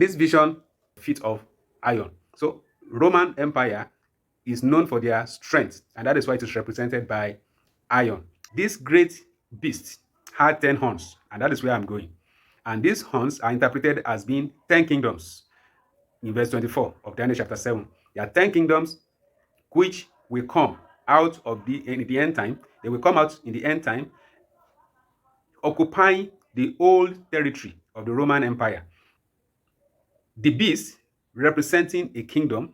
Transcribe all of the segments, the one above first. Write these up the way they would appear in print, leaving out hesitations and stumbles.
this vision, feet of iron. So Roman Empire is known for their strength, and that is why it is represented by iron. This great beast had 10 horns, and that is where I'm going. And these horns are interpreted as being 10 kingdoms. In verse 24 of Daniel chapter 7, there are 10 kingdoms which will come out of in the end time. They will come out in the end time, occupying the old territory of the Roman Empire. The beast representing a kingdom,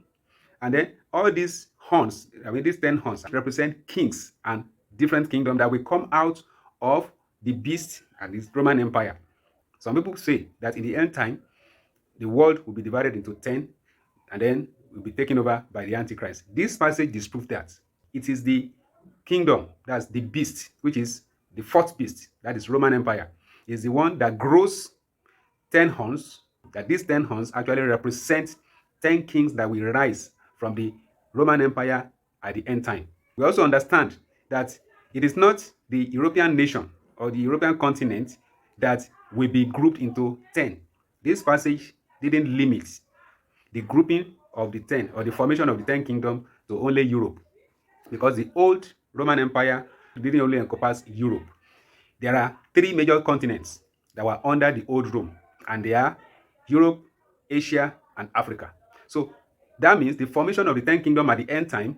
and then all these horns, these 10 horns represent kings and different kingdoms that will come out of the beast and this Roman Empire. Some people say that in the end time, the world will be divided into 10 and then will be taken over by the Antichrist. This passage disproves that. It is the kingdom, that's the beast, which is the fourth beast, that is Roman Empire, is the one that grows 10 horns, that these 10 horns actually represent 10 kings that will rise from the Roman Empire at the end time. We also understand that it is not the European nation or the European continent that will be grouped into 10. This passage didn't limit the grouping of the 10 or the formation of the 10 kingdoms to only Europe, because the old Roman Empire didn't only encompass Europe. There are 3 major continents that were under the old Rome, and they are Europe, Asia, and Africa. So that means the formation of the 10 kingdoms at the end time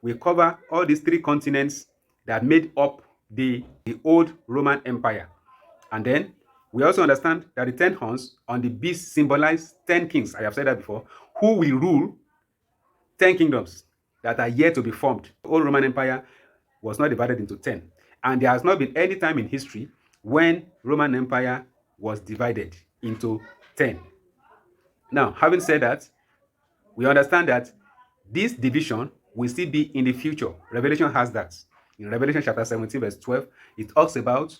will cover all these 3 continents that made up the old Roman Empire. And then we also understand that the 10 horns on the beast symbolize 10 kings, I have said that before, who will rule 10 kingdoms that are yet to be formed. The old Roman Empire was not divided into 10. And there has not been any time in history when Roman Empire was divided into 10. Now, having said that, we understand that this division will still be in the future. Revelation has that. In Revelation chapter 17, verse 12, it talks about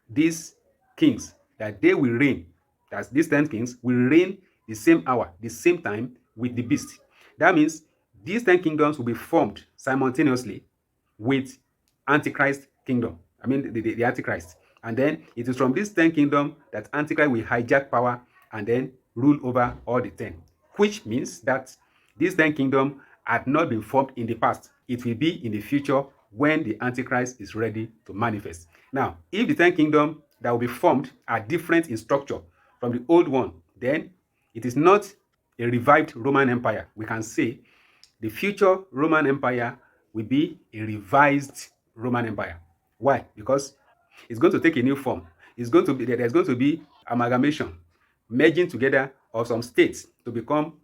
these kings, that they will reign, that these 10 kings will reign the same hour, the same time with the beast. That means these 10 kingdoms will be formed simultaneously with Antichrist kingdom. The Antichrist. And then it is from this 10 kingdom that Antichrist will hijack power and then rule over all the 10. Which means that these 10 kingdoms had not been formed in the past. It will be in the future when the Antichrist is ready to manifest. Now, if the 10 kingdoms that will be formed are different in structure from the old one, then it is not a revived Roman Empire. We can say the future Roman Empire will be a revised Roman Empire. Why? Because it's going to take a new form. There's going to be amalgamation, merging together of some states to become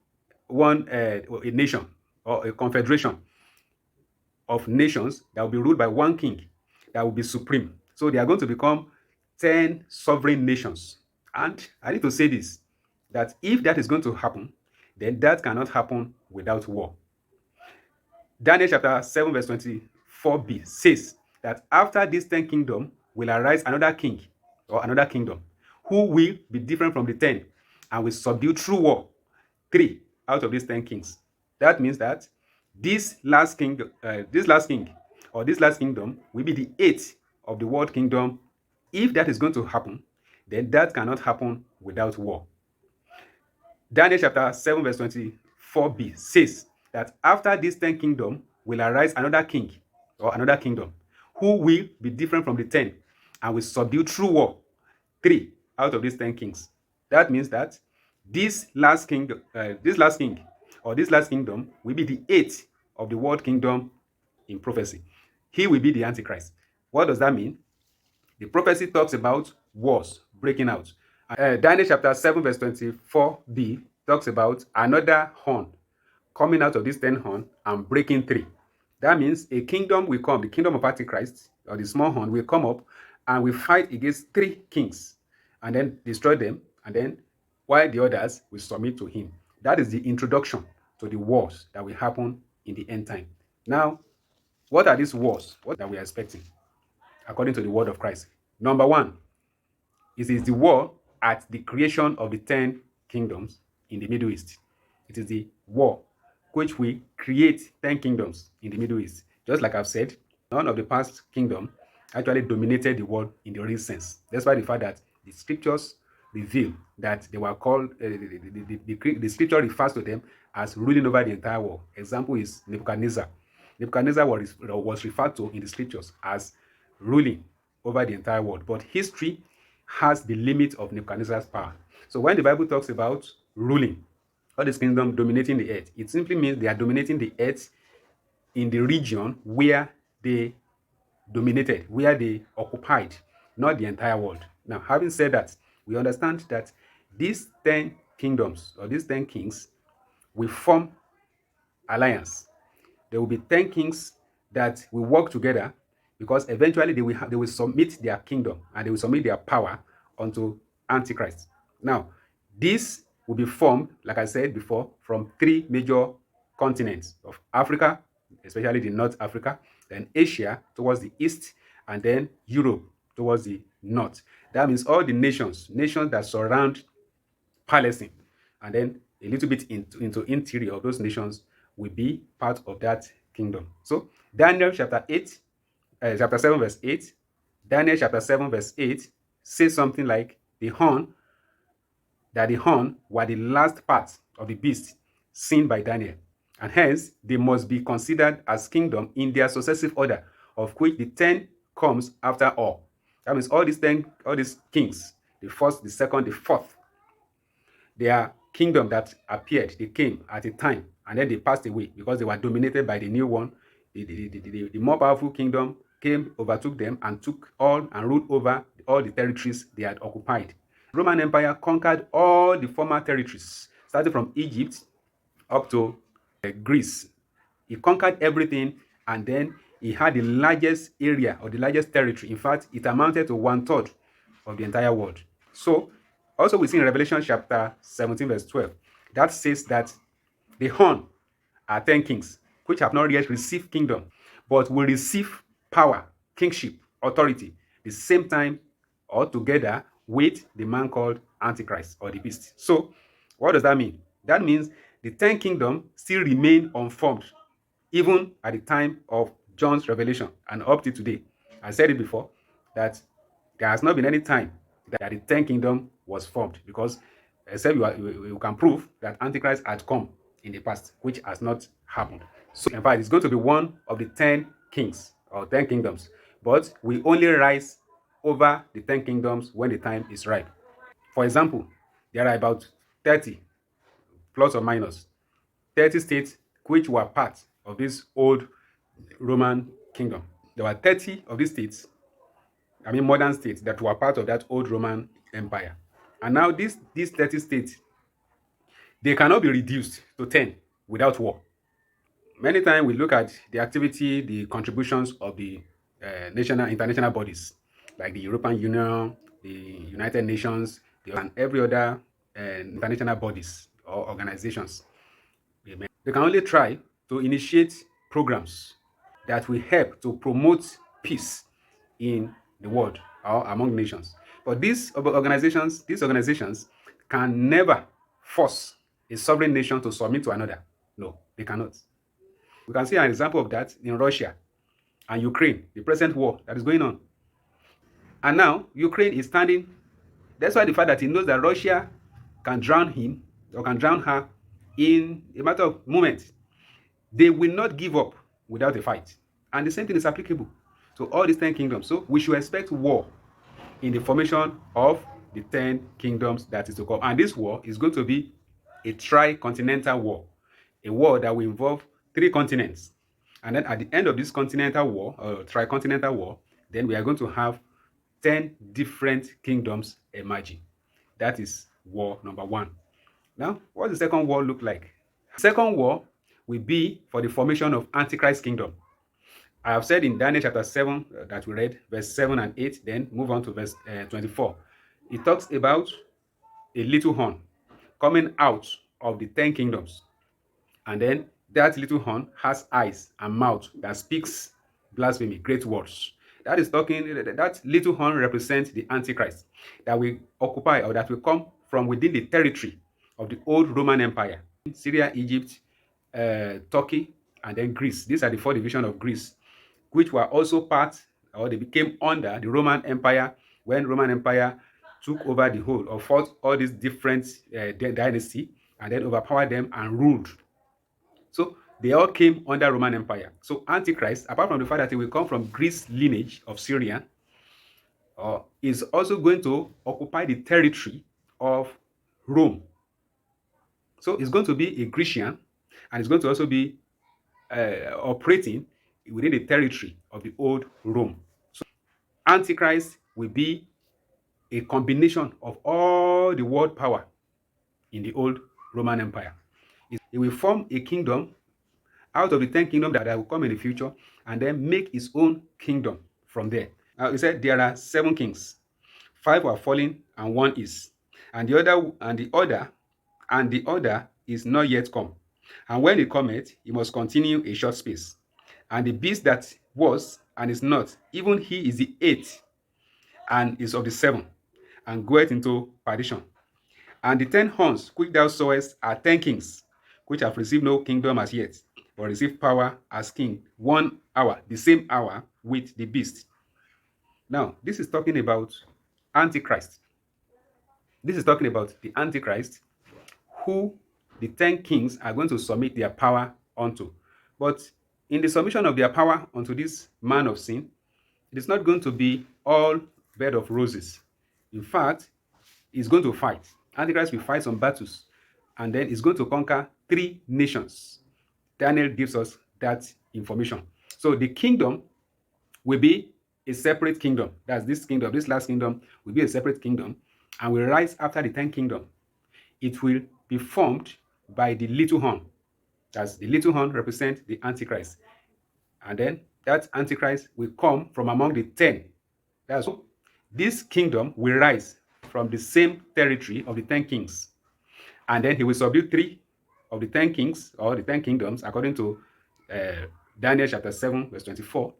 one a nation or a confederation of nations that will be ruled by one king that will be supreme. So they are going to become 10 sovereign nations. And I need to say this, that if that is going to happen, then that cannot happen without war. Daniel chapter 7 verse 24b says that after this 10 kingdom will arise another king or another kingdom who will be different from the 10 and will subdue through war 3 out of these 10 kings. That means that this last king or this last kingdom will be the 8th of the world kingdom. If that is going to happen, then that cannot happen without war. Daniel chapter 7 verse 24b says that after this 10 kingdom will arise another king or another kingdom who will be different from the 10 and will subdue through war 3 out of these 10 kings. That means that this last king or this last kingdom will be the 8th of the world kingdom in prophecy. He will be the Antichrist. What does that mean? The prophecy talks about wars breaking out. Daniel chapter 7 verse 24b talks about another horn coming out of this 10 horn and breaking 3. That means a kingdom will come, the kingdom of Antichrist, or the small horn will come up and will fight against 3 kings and then destroy them, and then while the others will submit to him. That is the introduction to the wars that will happen in the end time. Now, what are these wars that we are expecting according to the word of Christ? Number 1, it is the war at the creation of the 10 kingdoms in the Middle East. It is the war which will create 10 kingdoms in the Middle East. Just like I've said, none of the past kingdom actually dominated the world in the real sense. That's why the fact that the scriptures reveal that they were called, the scripture refers to them as ruling over the entire world. Example is Nebuchadnezzar. Nebuchadnezzar was referred to in the scriptures as ruling over the entire world. But history has the limit of Nebuchadnezzar's power. So when the Bible talks about ruling, all this kingdom dominating the earth, it simply means they are dominating the earth in the region where they dominated, where they occupied, not the entire world. Now, having said that, we understand that these 10 kingdoms or these 10 kings will form alliance. There will be 10 kings that will work together, because eventually they will submit their kingdom and they will submit their power unto Antichrist. Now, this will be formed, like I said before, from 3 major continents of Africa, especially the North Africa, then Asia towards the east, and then Europe towards the north. That means all the nations that surround Palestine, and then a little bit into interior of those nations will be part of that kingdom. So Daniel chapter 8, chapter 7 verse 8, Daniel chapter 7 verse 8 says something like the horn were the last part of the beast seen by Daniel, and hence they must be considered as kingdom in their successive order, of which the 10 comes after all. That means all these kings, the first, the second, the fourth, their kingdom that appeared, they came at a time and then they passed away because they were dominated by the new one. The more powerful kingdom came, overtook them, and took all and ruled over all the territories they had occupied. Roman Empire conquered all the former territories, starting from Egypt up to Greece. He conquered everything, and then he had the largest area or the largest territory. In fact, it amounted to 1/3 of the entire world. So, also we see in Revelation chapter 17 verse 12, that says that the horn are 10 kings, which have not yet received kingdom, but will receive power, kingship, authority, the same time or together with the man called Antichrist or the beast. So, what does that mean? That means the 10 kingdoms still remain unformed, even at the time of John's revelation and up to today. I said it before that there has not been any time that the 10 kingdom was formed, because except you can prove that Antichrist had come in the past, which has not happened. So in fact, it's going to be one of the 10 kings or 10 kingdoms, but we only rise over the 10 kingdoms when the time is ripe. For example, there are about 30 plus or minus 30 states which were part of this old Roman kingdom. There were 30 of these states, modern states, that were part of that old Roman Empire. And now these 30 states, they cannot be reduced to 10 without war. Many times we look at the activity, the contributions of the international bodies, like the European Union, the United Nations, and every other international bodies or organizations. They can only try to initiate programs that will help to promote peace in the world or among nations. But these organizations can never force a sovereign nation to submit to another. No, they cannot. We can see an example of that in Russia and Ukraine, the present war that is going on. And now Ukraine is standing, that's why the fact that he knows that Russia can drown him or can drown her in a matter of moments. They will not give up without a fight. And the same thing is applicable to all these 10 kingdoms. So we should expect war in the formation of the 10 kingdoms that is to come. And this war is going to be a tri-continental war, a war that will involve 3 continents. And then at the end of this continental war, or tri-continental war, then we are going to have 10 different kingdoms emerging. That is war number 1. Now, what does the second war look like? Second war will be for the formation of Antichrist kingdom. I have said in Daniel chapter 7 that we read, verse 7 and 8, then move on to verse 24. It talks about a little horn coming out of the 10 kingdoms. And then that little horn has eyes and mouth that speaks blasphemy, great words. That little horn represents the Antichrist that will occupy, or that will come from within the territory of the old Roman Empire. Syria, Egypt, Turkey, and then Greece. These are the 4 divisions of Greece, which were also part, or they became under the Roman Empire when Roman Empire took over the whole or fought all these different dynasty and then overpowered them and ruled. So they all came under Roman Empire. So Antichrist, apart from the fact that he will come from Greece lineage of Syria, is also going to occupy the territory of Rome. So it's going to be a Grecian, and it's going to also be operating within the territory of the old Rome. So Antichrist will be a combination of all the world power in the old Roman Empire. It will form a kingdom out of the 10 kingdoms that will come in the future, and then make its own kingdom from there. He said there are 7 kings. 5 are fallen and 1 is. And the other is not yet come. And when he cometh, he must continue a short space. And the beast that was and is not, even he is the 8th, and is of the 7, and goeth into perdition. And the 10 horns which thou sawest are 10 kings, which have received no kingdom as yet, but receive power as king 1 hour, the same hour with the beast. Now, this is talking about Antichrist. This is talking about the Antichrist, who the 10 kings are going to submit their power unto. But in the submission of their power unto this man of sin, it is not going to be all bed of roses. In fact, he's going to fight. Antichrist will fight some battles, and then he's going to conquer 3 nations. Daniel gives us that information. So the kingdom will be a separate kingdom. That's this kingdom. This last kingdom will be a separate kingdom and will rise after the 10th kingdom. It will be formed by the little horn. That's the little horn represents the Antichrist. And then that Antichrist will come from among the 10. That's this kingdom will rise from the same territory of the 10 kings. And then he will subdue 3 of the 10 kings, or the 10 kingdoms, according to Daniel chapter 7, verse 24.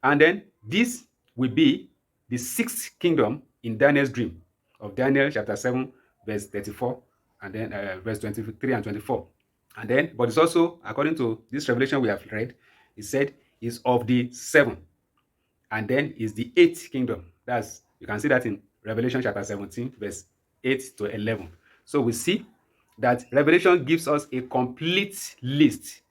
And then this will be the 6th kingdom in Daniel's dream of Daniel chapter 7, verse 34, and then verse 23 and 24. And then, but it's also, according to this revelation we have read, it said is of the 7. And then is the 8th kingdom. That's, you can see that in Revelation chapter 17, verse 8 to 11. So we see that Revelation gives us a complete list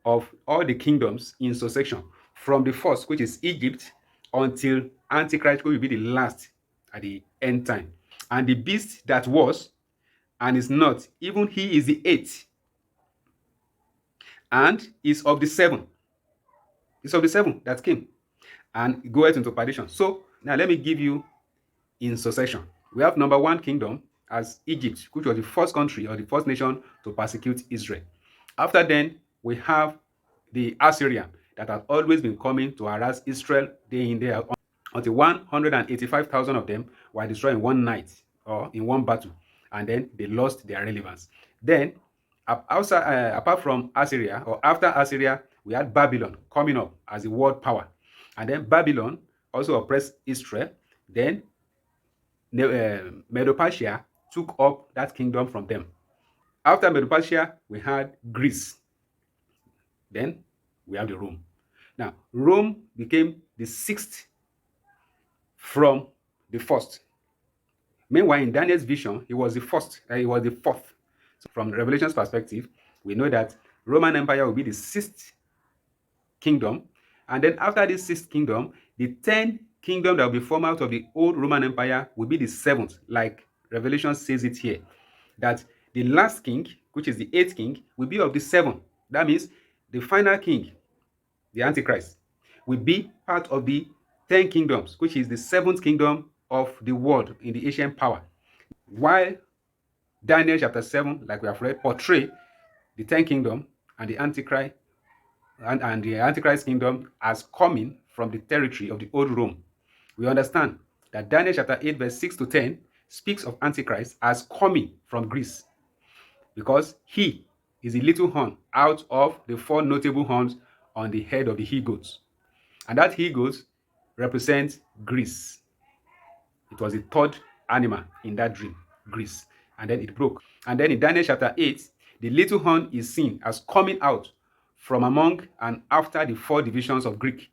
of all the kingdoms in succession, from the first, which is Egypt, until Antichrist, which will be the last at the end time. And the beast that was and is not, even he is the 8th, and is of the 7. It's of the 7 that came and goeth into perdition. So now let me give you in succession. We have number 1 kingdom as Egypt, which was the first country or the first nation to persecute Israel. After then, we have the Assyrian that has always been coming to harass Israel day in, day out, until 185,000 of them were destroyed in one night or in one battle, and then they lost their relevance. Then, apart from Assyria, or after Assyria, we had Babylon coming up as a world power. And then Babylon also oppressed Israel. Then Medo-Persia took up that kingdom from them. After Medo-Persia, we had Greece. Then we have the Rome. Now, Rome became the 6th from the 1st. Meanwhile, in Daniel's vision, he was the 1st, he was the 4th. So from Revelation's perspective, we know that Roman Empire will be the 6th kingdom. And then after this 6th kingdom, the 10th kingdom that will be formed out of the old Roman Empire will be the 7th, like Revelation says it here. That the last king, which is the 8th king, will be of the 7. That means the final king, the Antichrist, will be part of the 10 kingdoms, which is the 7th kingdom of the world in the ancient power. While Daniel chapter 7, like we have read, portray the 10 kingdom and the Antichrist and the Antichrist kingdom as coming from the territory of the old Rome. We understand that Daniel chapter 8, verse 6 to 10 speaks of Antichrist as coming from Greece, because he is a little horn out of the 4 notable horns on the head of the he-goats. And that he-goat represents Greece. It was the 3rd animal in that dream, Greece. And then it broke. And then in Daniel chapter 8, the little horn is seen as coming out from among and after the 4 divisions of Greek.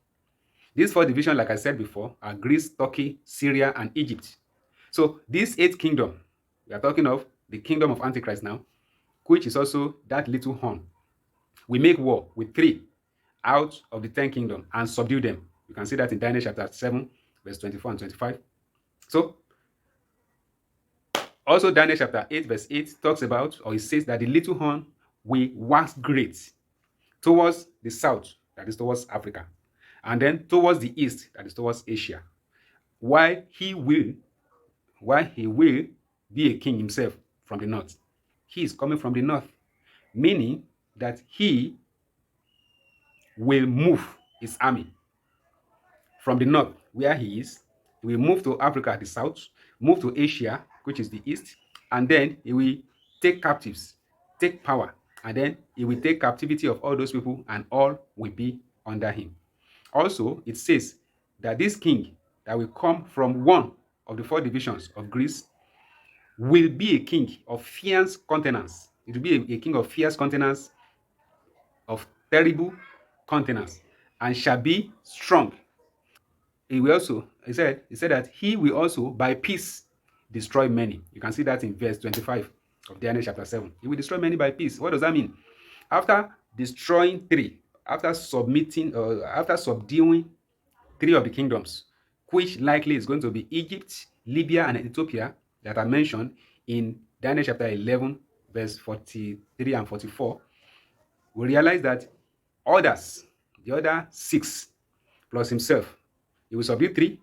These 4 divisions, like I said before, are Greece, Turkey, Syria, and Egypt. So this eighth kingdom, we are talking of the kingdom of Antichrist now, which is also that little horn. We make war with 3 out of the 10 kingdom and subdue them. You can see that in Daniel chapter 7, verse 24 and 25. So also Daniel chapter 8, verse 8 talks about, or it says that the little horn will wax great towards the south, that is towards Africa, and then towards the east, that is towards Asia. Why he will be a king himself from the north. He is coming from the north, meaning that he will move his army from the north, where he is. He will move to Africa, the south, move to Asia, which is the east, and then he will take captives, take power, and then he will take captivity of all those people, and all will be under him. Also, it says that this king that will come from one of the 4 divisions of Greece will be a king of fierce countenance. It will be a king of fierce countenance, of terrible countenance, and shall be strong. He said that he will also by peace destroy many. You can see that in verse 25 of Daniel chapter 7. He will destroy many by peace. What does that mean? After destroying 3, after subduing 3 of the kingdoms, which likely is going to be Egypt, Libya, and Ethiopia, that are mentioned in Daniel chapter 11, verse 43 and 44, we realize that the other 6 plus himself, he will subdue 3.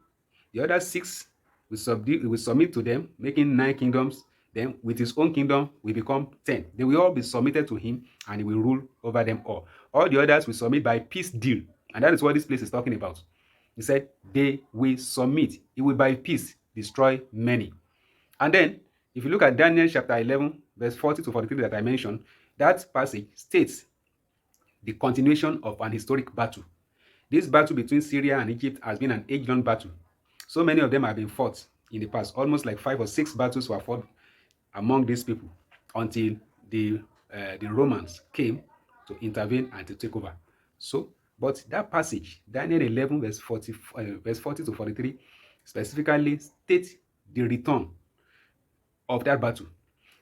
The other 6 he will submit to them, making 9 kingdoms. Then with his own kingdom will become 10. They will all be submitted to him, and he will rule over them all. All the others will submit by peace deal. And that is what this place is talking about. He said they will submit. He will by peace destroy many. And then, if you look at Daniel chapter 11, verse 40 to 43 that I mentioned, that passage states the continuation of an historic battle. This battle between Syria and Egypt has been an age-long battle. So many of them have been fought in the past. Almost like 5 or 6 battles were fought among these people until the Romans came to intervene and to take over. So, but that passage, Daniel 11, verse 40 to 43, specifically states the return of that battle.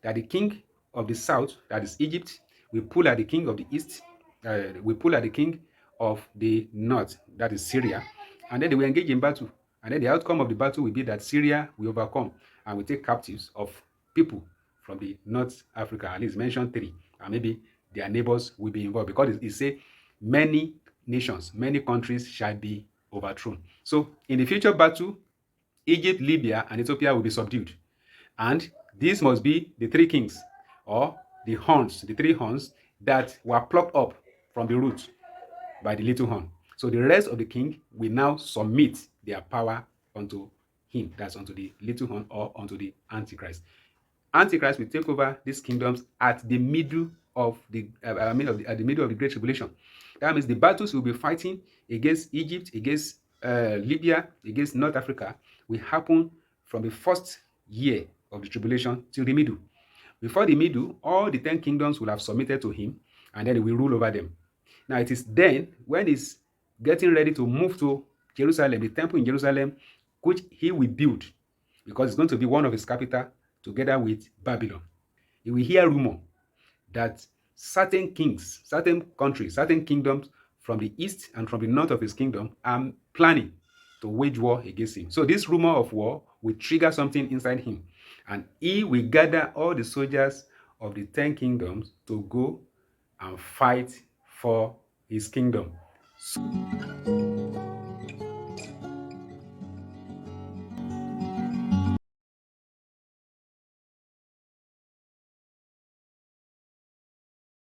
That the king of the south, that is Egypt, will pull at the king of the east, will pull at the king of the north, that is Syria, and then they will engage in battle. And then the outcome of the battle will be that Syria will overcome and will take captives of people from the North Africa. At least mention 3, and maybe their neighbors will be involved, because it says many nations, many countries shall be overthrown. So in the future battle, Egypt, Libya, and Ethiopia will be subdued. And these must be the 3 kings, or the 3 horns that were plucked up from the root by the little horn. So the rest of the king will now submit their power unto him, that's unto the little horn, or unto the Antichrist. Antichrist will take over these kingdoms at the middle of the at the middle of the Great Tribulation. That means the battles will be fighting against Egypt, against Libya, against North Africa will happen from the first year of the tribulation till the middle. Before the middle, all the 10 kingdoms will have submitted to him, and then he will rule over them. Now it is then, when he's getting ready to move to Jerusalem, the temple in Jerusalem, which he will build, because it's going to be one of his capital, together with Babylon. He will hear rumor that certain kings, certain countries, certain kingdoms from the east and from the north of his kingdom are planning to wage war against him. So this rumor of war will trigger something inside him, and he will gather all the soldiers of the 10 kingdoms to go and fight for his kingdom.